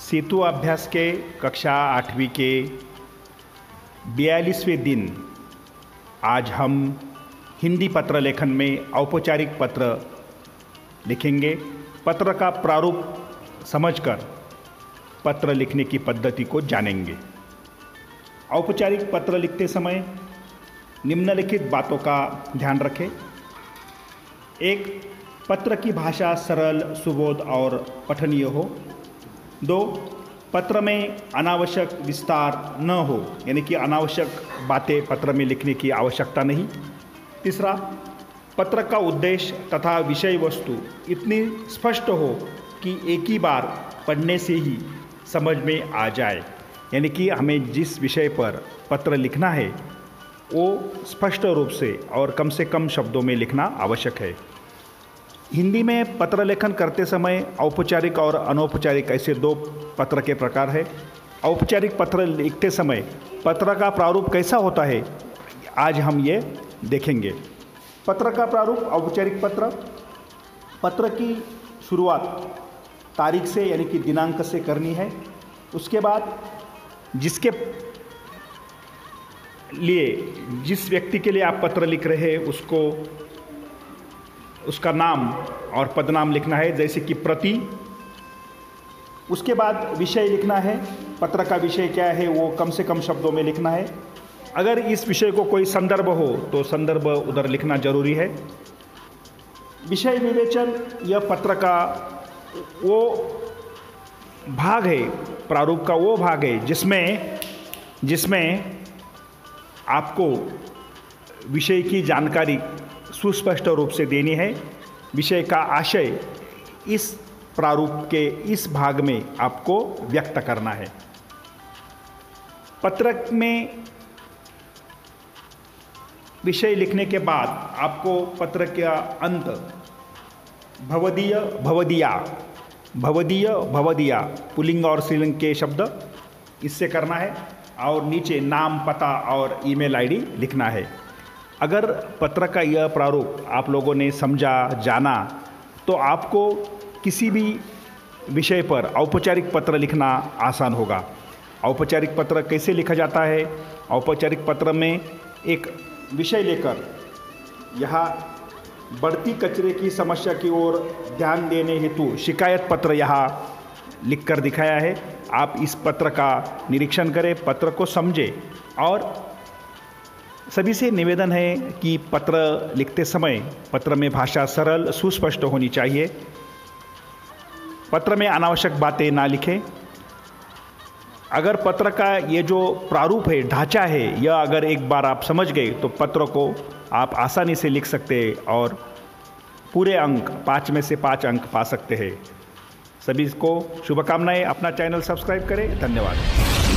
सेतु अभ्यास के कक्षा 8वीं के 42वें दिन आज हम हिंदी पत्र लेखन में औपचारिक पत्र लिखेंगे। पत्र का प्रारूप समझकर पत्र लिखने की पद्धति को जानेंगे। औपचारिक पत्र लिखते समय निम्नलिखित बातों का ध्यान रखें। 1. पत्र की भाषा सरल, सुबोध और पठनीय हो। 2. पत्र में अनावश्यक विस्तार न हो, यानी कि अनावश्यक बातें पत्र में लिखने की आवश्यकता नहीं। 3. पत्र का उद्देश्य तथा विषय वस्तु इतनी स्पष्ट हो कि एक ही बार पढ़ने से ही समझ में आ जाए, यानी कि हमें जिस विषय पर पत्र लिखना है वो स्पष्ट रूप से और कम से कम शब्दों में लिखना आवश्यक है। हिंदी में पत्र लेखन करते समय औपचारिक और अनौपचारिक ऐसे 2 पत्र के प्रकार है। औपचारिक पत्र लिखते समय पत्र का प्रारूप कैसा होता है, आज हम ये देखेंगे। पत्र का प्रारूप। औपचारिक पत्र की शुरुआत तारीख से, यानी कि दिनांक से करनी है। उसके बाद जिस व्यक्ति के लिए आप पत्र लिख रहे हैं उसका नाम और पदनाम लिखना है, जैसे कि प्रति। उसके बाद विषय लिखना है, पत्र का विषय क्या है वो कम से कम शब्दों में लिखना है। अगर इस विषय को कोई संदर्भ हो तो संदर्भ उधर लिखना जरूरी है। विषय विवेचन, यह पत्र का वो भाग है, प्रारूप का वो भाग है जिसमें आपको विषय की जानकारी सुस्पष्ट रूप से देनी है। विषय का आशय इस प्रारूप के इस भाग में आपको व्यक्त करना है। पत्र में विषय लिखने के बाद आपको पत्र का अंत भवदीय पुल्लिंग और स्त्रीलिंग के शब्द इससे करना है, और नीचे नाम, पता और ईमेल आईडी लिखना है। अगर पत्र का यह प्रारूप आप लोगों ने समझा, जाना, तो आपको किसी भी विषय पर औपचारिक पत्र लिखना आसान होगा। औपचारिक पत्र कैसे लिखा जाता है? औपचारिक पत्र में एक विषय लेकर यहाँ बढ़ती कचरे की समस्या की ओर ध्यान देने हेतु शिकायत पत्र यहाँ लिखकर दिखाया है। आप इस पत्र का निरीक्षण करें, पत्र को समझें, और सभी से निवेदन है कि पत्र लिखते समय पत्र में भाषा सरल, सुस्पष्ट होनी चाहिए। पत्र में अनावश्यक बातें ना लिखें। अगर पत्र का ये जो प्रारूप है, ढांचा है, यह अगर एक बार आप समझ गए तो पत्र को आप आसानी से लिख सकते हैं और पूरे अंक 5 में से 5 अंक पा सकते हैं। सभी को शुभकामनाएं। अपना चैनल सब्सक्राइब करें। धन्यवाद।